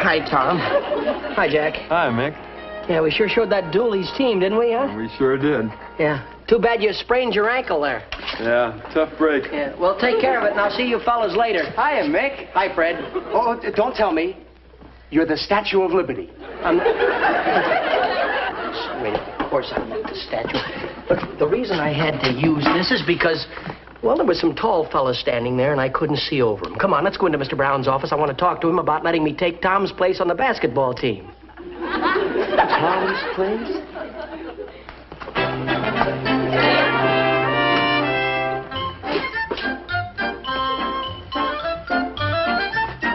Hi, Tom. Hi, Jack. Hi, Mick. Yeah, we sure showed that Dooley's team, didn't we, huh? We sure did. Yeah. Too bad you sprained your ankle there. Yeah, tough break. Yeah. Well, take care of it, and I'll see you fellas later. Hiya, Mick. Hi, Fred. Oh, don't tell me. You're the Statue of Liberty. Wait, of course I'm not the statue. But the reason I had to use this is because, well, there was some tall fellas standing there, and I couldn't see over them. Come on, let's go into Mr. Brown's office. I want to talk to him about letting me take Tom's place on the basketball team. Tom's place?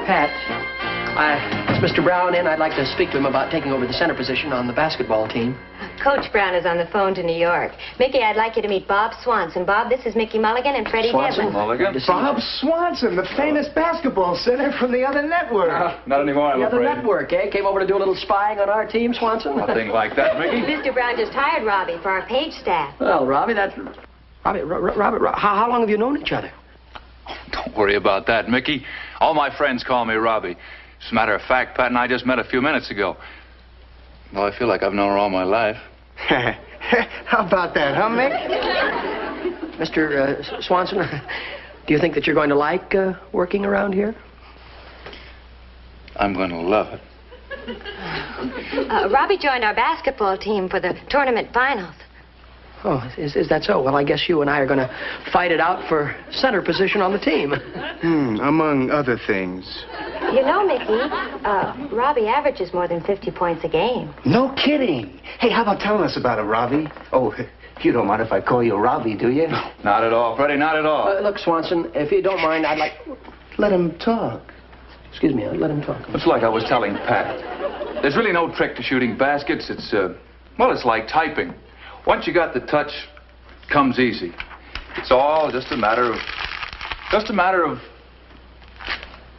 Pat, is Mr. Brown in? I'd like to speak to him about taking over the center position on the basketball team. Coach Brown is on the phone to New York. Mickey, I'd like you to meet Bob Swanson. Bob, this is Mickey Mulligan and Freddie Swanson? Devlin. Mulligan? Bob Swanson, the famous basketball center from the other network. Not anymore, I'm The other afraid. network, eh? Came over to do a little spying on our team, Swanson? Nothing like that, Mickey. Mr. Brown just hired Robbie for our page staff. Well, Robbie, Robert, how long have you known each other? Don't worry about that, Mickey. All my friends call me Robbie. As a matter of fact, Pat and I just met a few minutes ago. Well, I feel like I've known her all my life. How about that, huh, Mick? Mr. Swanson, do you think that you're going to like working around here? I'm going to love it. Robbie joined our basketball team for the tournament finals. Oh, is that so? Well, I guess you and I are going to fight it out for center position on the team. Among other things. You know, Mickey, Robbie averages more than 50 points a game. No kidding. Hey, how about telling us about it, Robbie? Oh, you don't mind if I call you Robbie, do you? Not at all, Freddie, not at all. Look, Swanson, if you don't mind, I'd like... Let him talk. Excuse me, let him talk. It's like I was telling Pat. There's really no trick to shooting baskets. It's, well, it's like typing. Once you got the touch, it comes easy. It's all just a matter of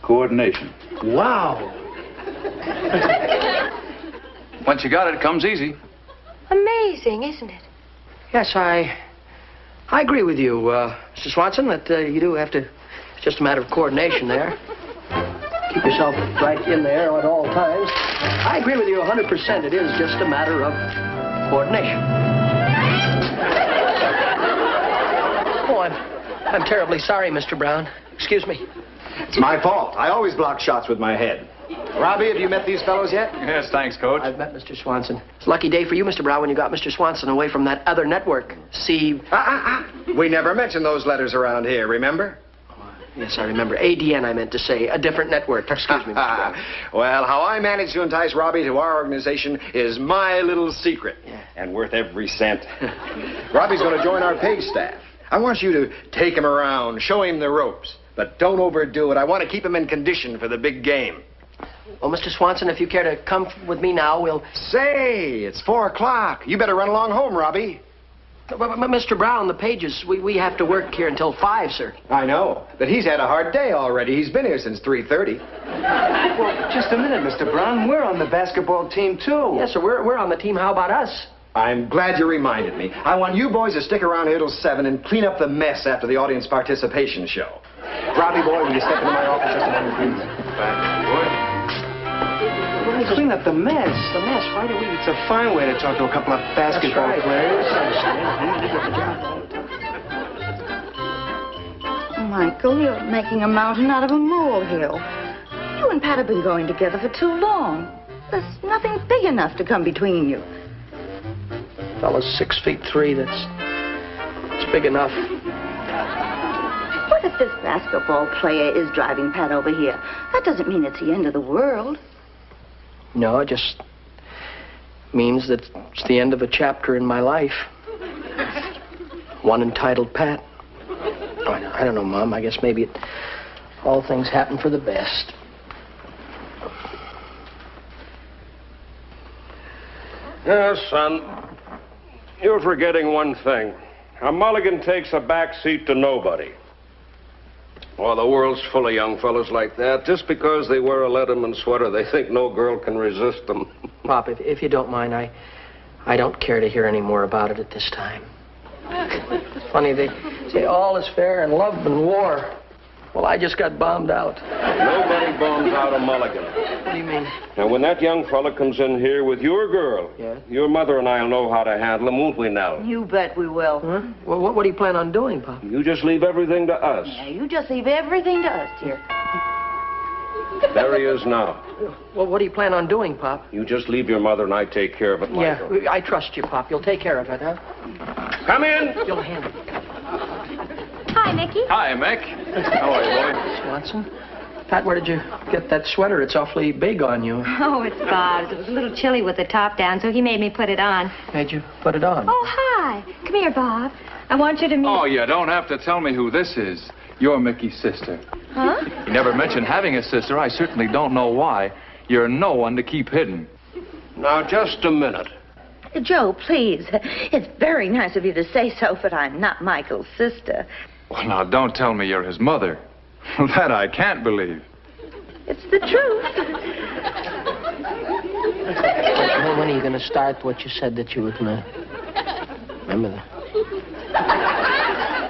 coordination. Wow. Once you got it, it comes easy. Amazing, isn't it? Yes, I agree with you, Mr. Swanson, that you do have to... It's just a matter of coordination there. Keep yourself right in there at all times. I agree with you 100%. It is just a matter of coordination. Oh, I'm terribly sorry, Mr. Brown. Excuse me. It's my fault. I always block shots with my head. Robbie, have you met these fellows yet? Yes, thanks, Coach. I've met Mr. Swanson. It's a lucky day for you, Mr. Brown, when you got Mr. Swanson away from that other network. See... We never mention those letters around here, remember? Yes, I remember. ADN, I meant to say. A different network. Excuse me, Mr. Brown. Well, how I managed to entice Robbie to our organization is my little secret. Yeah. And worth every cent. Robbie's going to join our page staff. I want you to take him around, show him the ropes. But don't overdo it. I want to keep him in condition for the big game. Well, Mr. Swanson, if you care to come with me now, we'll... Say, it's 4 o'clock. You better run along home, Robbie. But, Mr. Brown, the pages, we have to work here until 5, sir. I know, but he's had a hard day already. He's been here since 3:30. Well, just a minute, Mr. Brown. We're on the basketball team, too. Yes, sir, we're on the team. How about us? I'm glad you reminded me. I want you boys to stick around here till 7 and clean up the mess after the audience participation show. Robbie, boy, will you step into my office just a moment, please? Clean up the mess. The mess, why do we... It's a fine way to talk to a couple of basketball That's right. players. Michael, you're making a mountain out of a molehill. You and Pat have been going together for too long. There's nothing big enough to come between you. Fella's 6'3". That's big enough. What if this basketball player is driving Pat over here? That doesn't mean it's the end of the world. No, it just means that it's the end of a chapter in my life. One entitled Pat. I don't know, Mom. I guess maybe all things happen for the best. Yes, son. You're forgetting one thing. A Mulligan takes a back seat to nobody. Well, the world's full of young fellas like that. Just because they wear a Letterman sweater, they think no girl can resist them. Pop, if you don't mind, I don't care to hear any more about it at this time. Funny, See, all is fair in love and war. Well, I just got bombed out. Nobody bombs out a Mulligan. What do you mean? Now, when that young fella comes in here with your girl, Yeah? your mother and I'll know how to handle him, won't we, Nell? You bet we will. Huh? Well, what do you plan on doing, Pop? You just leave everything to us. Yeah, you just leave everything to us, dear. There he is now. Well, what do you plan on doing, Pop? You just leave your mother and I take care of it, Michael. Yeah, I trust you, Pop. You'll take care of it, huh? Come in. You'll handle it. Hi, Mickey. Hi, Mick. How are you, boy? Swanson? Pat, where did you get that sweater? It's awfully big on you. Oh, it's Bob's. It was a little chilly with the top down, so he made me put it on. Made you put it on? Oh, hi. Come here, Bob. I want you to meet... Oh, you don't have to tell me who this is. You're Mickey's sister. Huh? You never mentioned having a sister. I certainly don't know why. You're no one to keep hidden. Now, just a minute. Joe, please. It's very nice of you to say so, but I'm not Michael's sister. Well, now, don't tell me you're his mother. That I can't believe. It's the truth. When are you going to start what you said that you were going to... Remember that?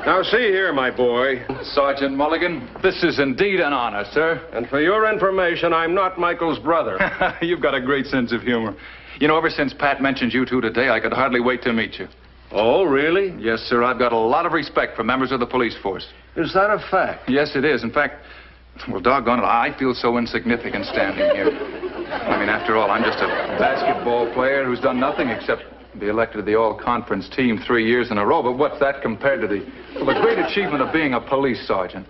Now, see here, my boy. Sergeant Mulligan, this is indeed an honor, sir. And for your information, I'm not Michael's brother. You've got a great sense of humor. You know, ever since Pat mentioned you two today, I could hardly wait to meet you. Oh, really? Yes, sir, I've got a lot of respect for members of the police force. Is that a fact? Yes, it is. In fact, well, doggone it, I feel so insignificant standing here. I mean, after all, I'm just a basketball player who's done nothing except be elected to the all-conference team 3 years in a row. But what's that compared to the great achievement of being a police sergeant?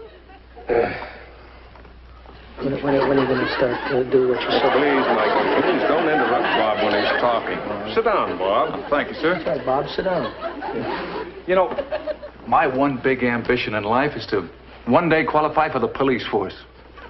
When are you going to start to do what you said? Please, Michael, please don't interrupt Bob when he's talking. Sit down, Bob. Thank you, sir. All right, Bob, sit down. You know, my one big ambition in life is to one day qualify for the police force.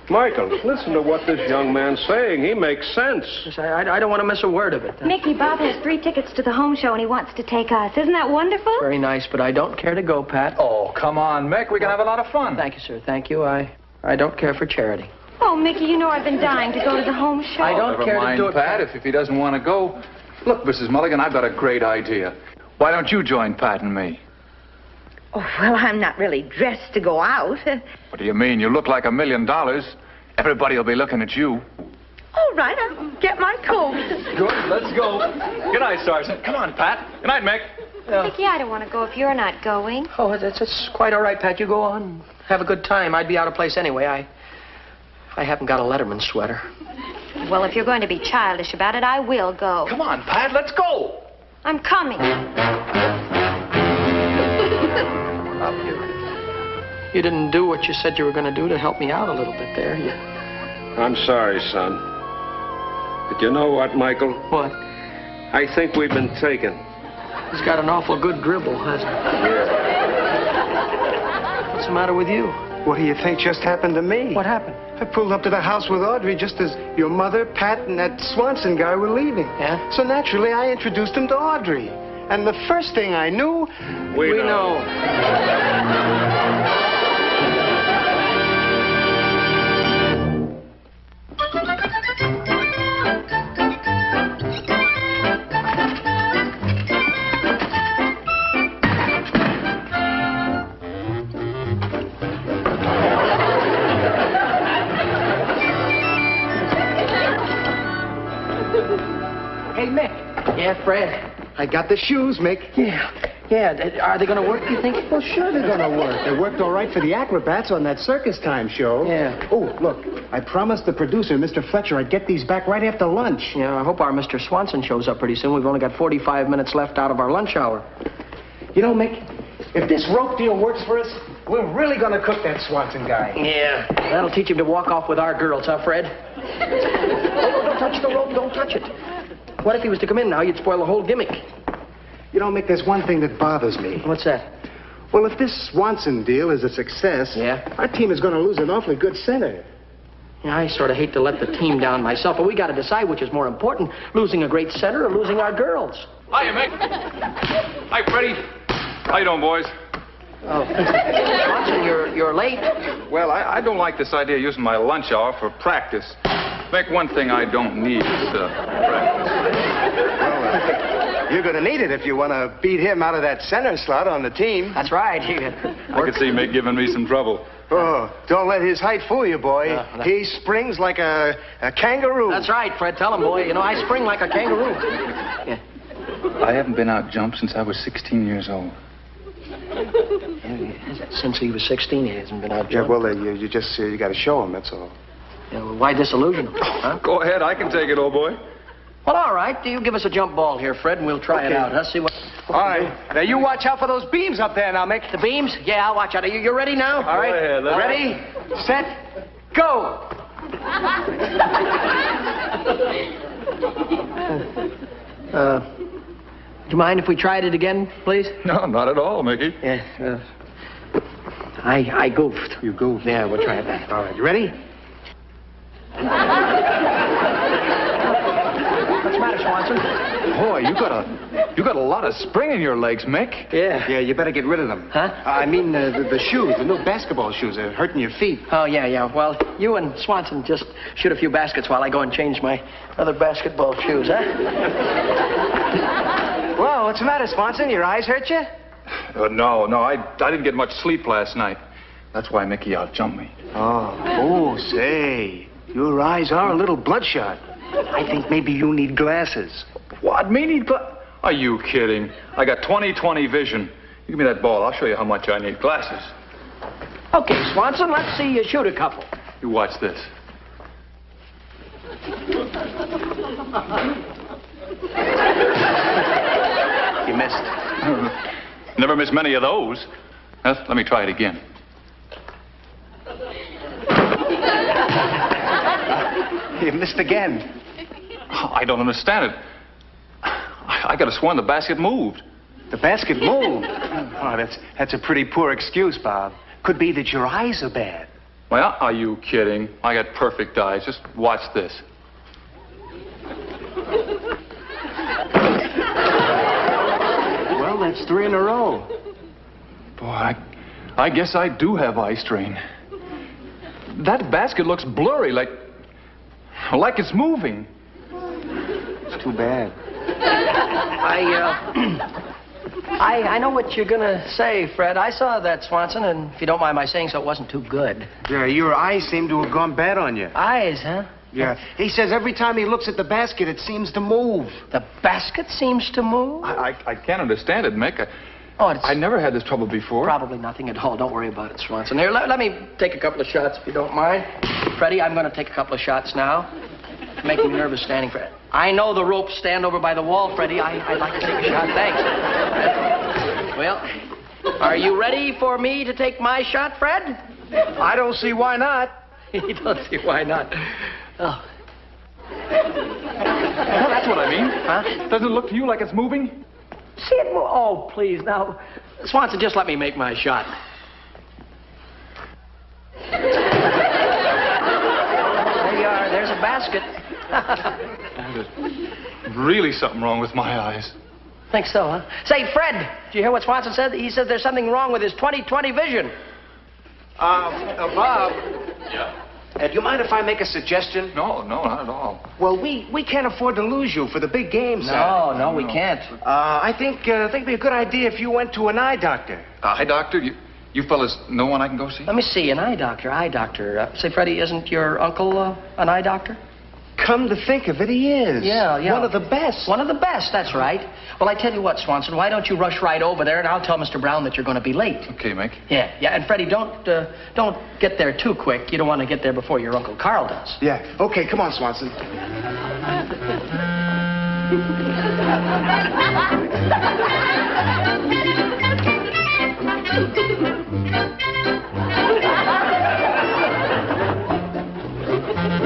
Michael, listen to what this young man's saying. He makes sense. Yes, I don't want to miss a word of it. Mickey, Bob has 3 tickets to the home show, and he wants to take us. Isn't that wonderful? Very nice, but I don't care to go, Pat. Oh, come on, Mick. We can have a lot of fun. Thank you, sir. Thank you. I don't care for charity. Oh, Mickey, you know I've been dying to go to the home show. I don't Never care mind, to do it, Pat, if he doesn't want to go. Look, Mrs. Mulligan, I've got a great idea. Why don't you join Pat and me? Oh, well, I'm not really dressed to go out. What do you mean? You look like $1 million. Everybody will be looking at you. All right, I'll get my coat. Good, let's go. Good night, Sergeant. Come on, Pat. Good night, Mick. Mickey, I don't want to go if you're not going. Oh, it's quite all right, Pat. You go on. Have a good time. I'd be out of place anyway. I haven't got a Letterman sweater. Well, if you're going to be childish about it, I will go. Come on, Pat. Let's go. I'm coming. You didn't do what you said you were going to do to help me out a little bit there. I'm sorry, son. But you know what, Michael? What? I think we've been taken. He's got an awful good dribble, hasn't he? Yeah. What's the matter with you? What do you think just happened to me? What happened? I pulled up to the house with Audrey just as your mother, Pat, and that Swanson guy were leaving. Yeah? So naturally, I introduced him to Audrey. And the first thing I knew... We know. Hey, Mick. Yeah, Fred. I got the shoes, Mick. Yeah. Are they going to work, you think? Well, sure they're going to work. They worked all right for the acrobats on that Circus Time show. Yeah. Oh, look, I promised the producer, Mr. Fletcher, I'd get these back right after lunch. Yeah, I hope our Mr. Swanson shows up pretty soon. We've only got 45 minutes left out of our lunch hour. You know, Mick, if this rope deal works for us, we're really going to cook that Swanson guy. Yeah. That'll teach him to walk off with our girls, huh, Fred? Oh, don't touch the rope. Don't touch it. What if he was to come in now? You'd spoil the whole gimmick. You know, Mick, there's one thing that bothers me. What's that? Well, if this Swanson deal is a success, Yeah? our team is going to lose an awfully good center. Yeah, I sort of hate to let the team down myself, but we got to decide which is more important, losing a great center or losing our girls. Hiya, Mick. Hi, Freddie. How you doing, boys? Oh, Swanson, you're late. Well, I don't like this idea of using my lunch hour for practice. Mick, one thing I don't need is practice. You're going to need it if you want to beat him out of that center slot on the team. That's right. I could see Mick giving me some trouble. Oh, don't let his height fool you, boy. He springs like a kangaroo. That's right, Fred. Tell him, boy. You know, I spring like a kangaroo. Yeah. I haven't been out jumped since I was 16 years old. Since he was 16, he hasn't been out Yeah, jumping. well, you just you got to show him, that's all. Yeah, well, why disillusion him? Huh? Go ahead, I can take it, old boy. Well, all right. You give us a jump ball here, Fred, and we'll try it out. Let's see what... All right. Now, you watch out for those beams up there now, Mick. The beams? Yeah, I'll watch out. You ready now? All right. Go ahead, let's- Ready, set, go. Do you mind if we tried it again, please? No, not at all, Mickey. Yeah. I goofed. You goofed. Yeah, we'll try it back. All right, you ready? What's the matter, Swanson? Boy, you got a lot of spring in your legs, Mick. Yeah. Yeah, you better get rid of them. Huh? I mean, the shoes, the new basketball shoes. They're hurting your feet. Oh, yeah. Well, you and Swanson just shoot a few baskets while I go and change my other basketball shoes, huh? Whoa, what's the matter, Swanson? Your eyes hurt you? No, I didn't get much sleep last night. That's why Mickey outjumped me. Oh, say, your eyes are a little bloodshot. I think maybe you need glasses. What? Me need Are you kidding? I got 20/20 vision. You give me that ball, I'll show you how much I need glasses. Okay, Swanson, let's see you shoot a couple. You watch this. You missed. Never miss many of those. Let me try it again. You missed again. I don't understand it. I could have sworn the basket moved. The basket moved. Oh, that's a pretty poor excuse, Bob. Could be that your eyes are bad. Well, are you kidding? I got perfect eyes. Just watch this. Well, that's 3 in a row. Boy, I guess I do have eye strain. That basket looks blurry, like it's moving. It's too bad. I know what you're gonna say, Fred. I saw that, Swanson, and if you don't mind my saying so, it wasn't too good. Yeah, your eyes seem to have gone bad on you. Eyes, huh? Yeah. He says every time he looks at the basket, it seems to move. The basket seems to move? I can't understand it, Mick. It's I never had this trouble before. probably nothing at all. Don't worry about it, Swanson. Here, let me take a couple of shots, if you don't mind. Freddie, I'm going to take a couple of shots now. It's making me nervous standing for it. I know the ropes stand over by the wall, Freddie. I'd like to take a shot. Thanks. Well, are you ready for me to take my shot, Fred? I don't see why not. You don't see why not. Oh. Well, that's what I mean. Huh? Doesn't it look to you like it's moving? See it move? Oh, please, now. Swanson, just let me make my shot. There you are. There's a basket. There's really something wrong with my eyes. Think so, huh? Say, Fred, did you hear what Swanson said? He says there's something wrong with his 20/20 vision. Bob. Yeah? Do you mind if I make a suggestion? No, not at all. Well, we can't afford to lose you for the big games. No, we can't. I think it'd be a good idea if you went to an eye doctor. Eye doctor? You fellas know one I can go see? Let me see, an eye doctor. Say, Freddie, isn't your uncle an eye doctor? Come to think of it, he is. Yeah. One of the best. One of the best, that's right. Well, I tell you what, Swanson, why don't you rush right over there, and I'll tell Mr. Brown that you're going to be late. Okay, Mick. Yeah, and Freddie, don't get there too quick. You don't want to get there before your Uncle Carl does. Yeah. Okay, come on, Swanson.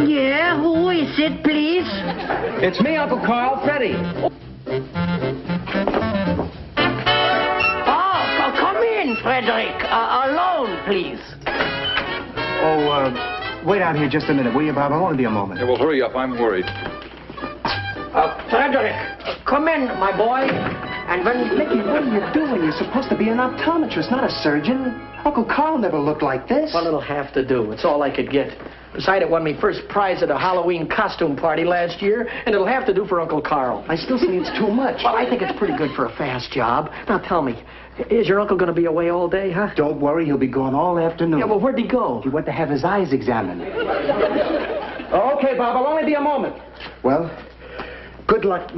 Yeah, who is it, please? It's me, Uncle Carl, Freddie. Oh, come in, Frederick. Alone, please. Oh, wait out here just a minute, will you, Bob? I want to be a moment. Yeah, well, hurry up. I'm worried. Frederick, come in, my boy. And when... Mickey, what are you doing? You're supposed to be an optometrist, not a surgeon. Uncle Carl never looked like this. Well, it'll have to do. It's all I could get. Besides, it won me first prize at a Halloween costume party last year, and it'll have to do for Uncle Carl. I still say it's too much. Well, I think it's pretty good for a fast job. Now, tell me, is your uncle going to be away all day, huh? Don't worry, he'll be gone all afternoon. Yeah, well, where'd he go? He went to have his eyes examined. Okay, Bob, I'll only be a moment. Well, good luck,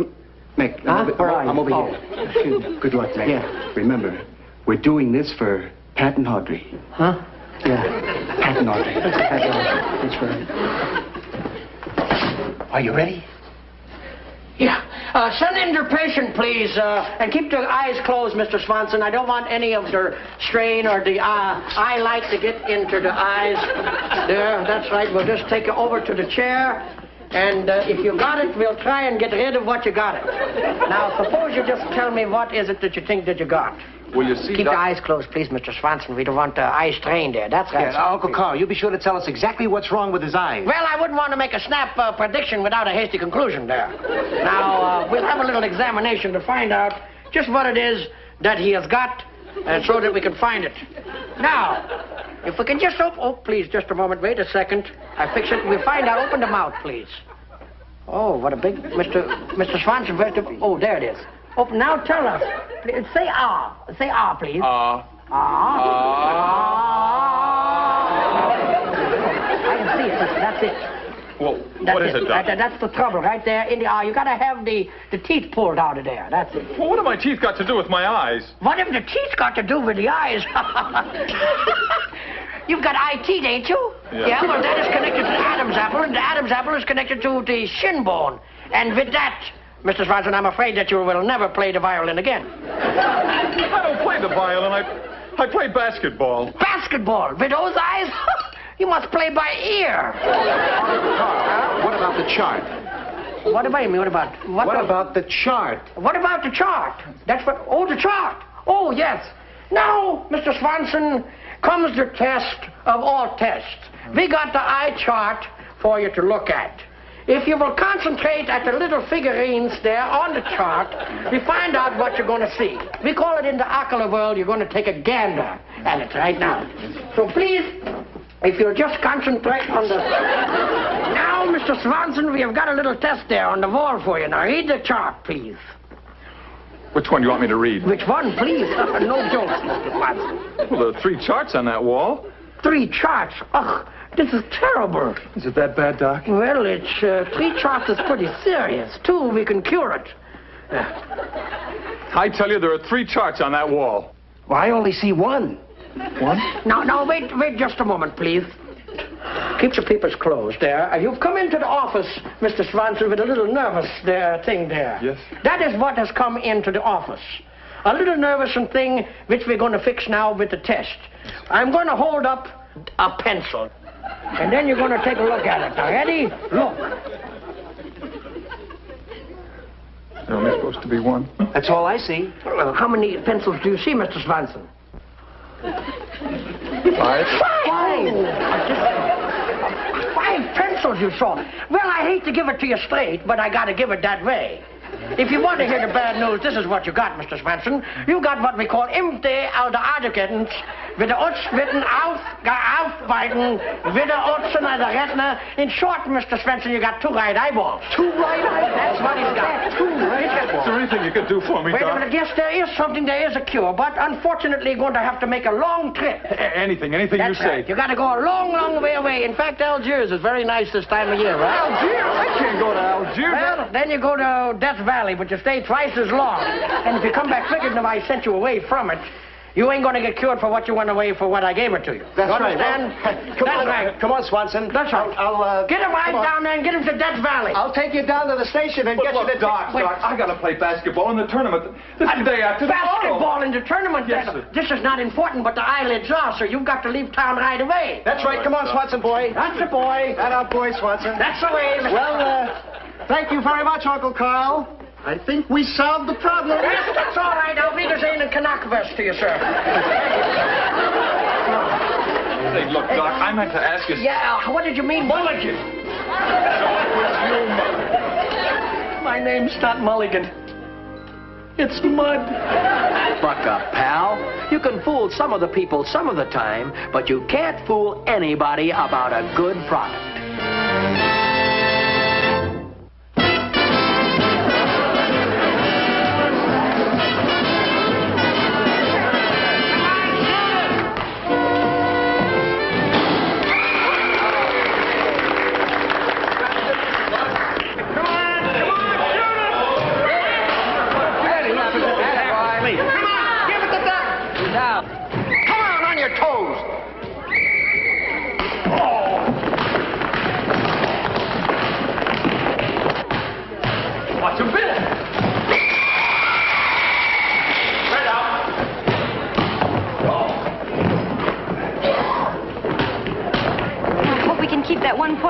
Mick. Huh? Where are you? I'm over Oh, here. excuse me. Good luck, Mick. Yeah. Remember, we're doing this for Pat and Audrey. Huh? Yeah, Pat and Audrey. That's right. Are you ready? Yeah. Send in your patient, please, and keep your eyes closed, Mr. Swanson. I don't want any of the strain or the eye light to get into the eyes. There, that's right. We'll just take you over to the chair, and if you got it, we'll try and get rid of what you got it. Now, suppose you just tell me what is it that you think that you got. Will you see, Keep your eyes closed, please, Mr. Swanson. We don't want eye strain there. That's right. Yeah, Uncle Carl, you be sure to tell us exactly what's wrong with his eyes. Well, I wouldn't want to make a snap prediction without a hasty conclusion there. Now, we'll have a little examination to find out just what it is that he has got, so that we can find it. Now, if we can just please, just a moment. Wait a second. I fix it. We'll find out. Open the mouth, please. Oh, what a big... Mr. Swanson, where's the... Oh, there it is. Open. Now tell us. Please, say ah. Say ah, please. Ah. I can see it. That's it. Well, That's what is it, Doc? That's the trouble right there in the eye. You got to have the teeth pulled out of there. That's it. Well, what have my teeth got to do with my eyes? What have the teeth got to do with the eyes? You've got eye teeth, ain't you? Yeah. Well, that is connected to the Adam's apple, and the Adam's apple is connected to the shin bone. And with that, Mr. Swanson, I'm afraid that you will never play the violin again. I don't play the violin. I play basketball. Basketball? With those eyes? You must play by ear. What about the chart? What about me? What about? What about the chart? What about the chart? That's what... Oh, the chart. Oh, yes. Now, Mr. Swanson, comes the test of all tests. We got the eye chart for you to look at. If you will concentrate at the little figurines there on the chart, we find out what you're going to see. We call it in the ocular world, you're going to take a gander at it right now. So please, if you'll just concentrate on the... Now, Mr. Swanson, we have got a little test there on the wall for you. Now, read the chart, please. Which one do you want me to read? Which one, please? No jokes, Mr. Swanson. Well, there are 3 charts on that wall. 3 charts? Ugh, this is terrible. Is it that bad, Doc? Well, it's 3 charts is pretty serious. 2, we can cure it. I tell you, there are 3 charts on that wall. Well, I only see one. One? Now, wait just a moment, please. Keep your papers closed there. You've come into the office, Mr. Swanson, with a little nervous thing there. Yes. That is what has come into the office. A little nervous thing which we're going to fix now with the test. I'm going to hold up a pencil. And then you're going to take a look at it. Now, ready? Look. There only supposed to be one. That's all I see. Well, how many pencils do you see, Mr. Swanson? 5. 5 pencils you saw. Well, I hate to give it to you straight, but I got to give it that way. If you want to hear the bad news, this is what you got, Mr. Swanson. You got what we call imte out of artigens, with the utswitten, aufbiten, with the utsen and the retina. In short, Mr. Swanson, you got 2 right eyeballs. 2 right eyeballs? That's what he's got. 2 right eyeballs. Is there anything you could do for me, Wait a Doc? minute. Yes, there is something. There is a cure, but unfortunately, you're going to have to make a long trip. Anything you That's say. right. You got to go a long, long way away. In fact, Algiers is very nice this time of year, right? Algiers? I can't go to Algiers. Well, then you go to Death Valley, but you stay twice as long. And if you come back quicker than I sent you away from it, you ain't going to get cured for what you went away for what I gave it to you. That's you right. understand? Come That's on, right. Come on, Swanson. That's right. I'll Get him right come on. down there and get him to Death Valley. I'll take you down to the station and get you the Doc, I got to play basketball in the tournament. This is the day after tomorrow. Basketball in the tournament. Yes, sir. This is not important, but the eyelids are, so you've got to leave town right away. That's right. Come on, Swanson boy. That's the boy. That our boy, Swanson. That's the way. Well, thank you very much, Uncle Carl. I think we solved the problem. Yes, that's all right. I'll be the same in Canuck to you, sir. Say, look, Doc, I meant to ask you... Yeah, what did you mean, Mulligan? My name's not Mulligan. It's mud. Buck up, pal. You can fool some of the people some of the time, but you can't fool anybody about a good product.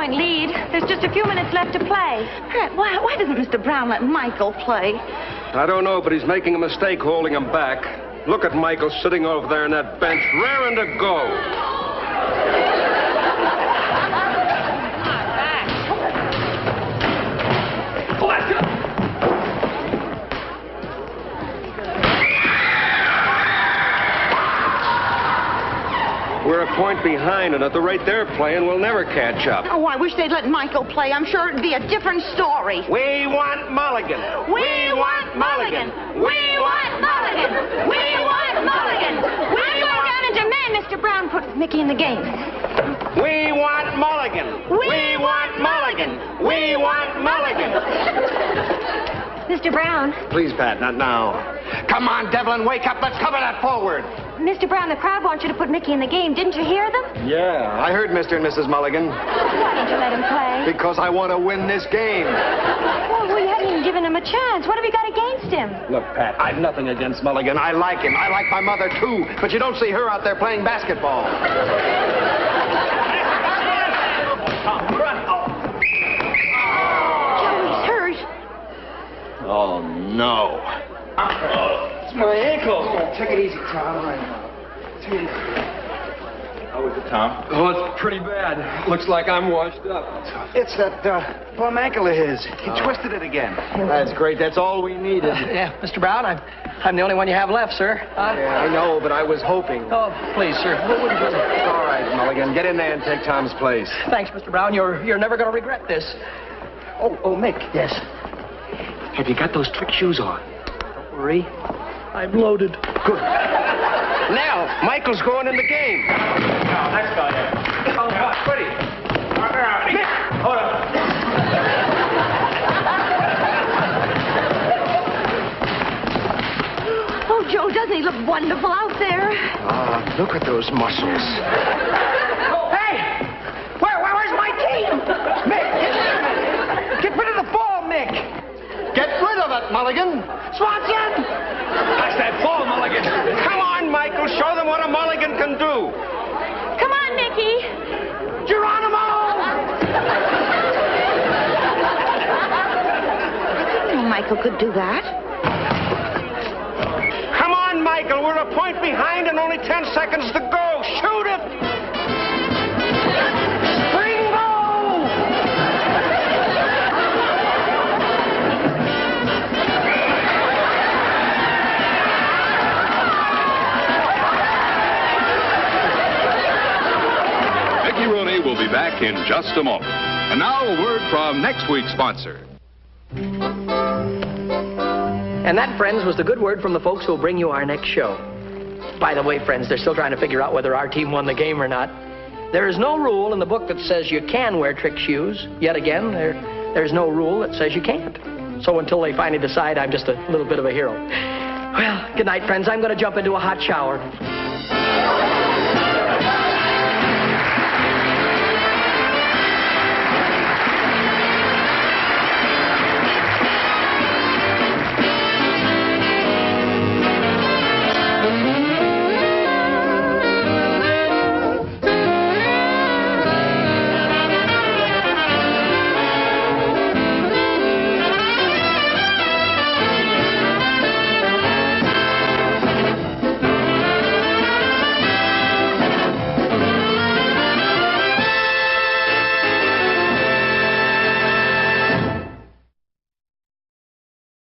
Lead. There's just a few minutes left to play. Why doesn't Mr. Brown let Michael play? I don't know, but he's making a mistake holding him back. Look at Michael sitting over there on that bench, raring to go. We're a point behind, and at the rate they're playing, we'll never catch up. Oh, I wish they'd let Michael play. I'm sure it'd be a different story. We want Mulligan. We want Mulligan. We want Mulligan. We want Mulligan. I'm going down and demand Mr. Brown put Mickey in the game. We want Mulligan. We want Mulligan. We want Mulligan. Mr. Brown. Please, Pat, not now. Come on, Devlin, wake up. Let's cover that forward. Mr. Brown, the crowd wants you to put Mickey in the game. Didn't you hear them? Yeah, I heard Mr. and Mrs. Mulligan. Why didn't you let him play? Because I want to win this game. Well, we haven't even given him a chance. What have you got against him? Look, Pat, I've nothing against Mulligan. I like him. I like my mother, too. But you don't see her out there playing basketball. Joey's hurt. Oh, no. It's my ankle. Take it easy, Tom. Take it easy. How is it, Tom? Oh, it's pretty bad. Looks like I'm washed up. It's that bum ankle of his. He twisted it again. That's great. That's all we needed. Yeah, Mr. Brown, I'm the only one you have left, sir. Yeah, I know, but I was hoping. Oh, please, sir. All right, Mulligan, get in there and take Tom's place. Thanks, Mr. Brown. You're never going to regret this. Oh, Mick. Yes. Have you got those trick shoes on? Don't worry. I'm loaded. Good. Now, Michael's going in the game. Now, next guy there. Oh, God, Freddie. Mick, hold on. Oh, Joe, doesn't he look wonderful out there? Look at those muscles. Hey! Where's my team? Mick! Get rid of the ball, Mick! Get rid of it, Mulligan. Swanson! That's that ball, Mulligan. Come on, Michael. Show them what a Mulligan can do. Come on, Mickey. Geronimo! I didn't know Michael could do that. Come on, Michael. We're a point behind and only 10 seconds to go. Shoot it. Rooney will be back in just a moment. And now a word from next week's sponsor. And that, friends, was the good word from the folks who will bring you our next show. By the way, friends, they're still trying to figure out whether our team won the game or not. There is no rule in the book that says you can wear trick shoes. Yet again, there's no rule that says you can't. So until they finally decide, I'm just a little bit of a hero. Well, good night, friends. I'm going to jump into a hot shower.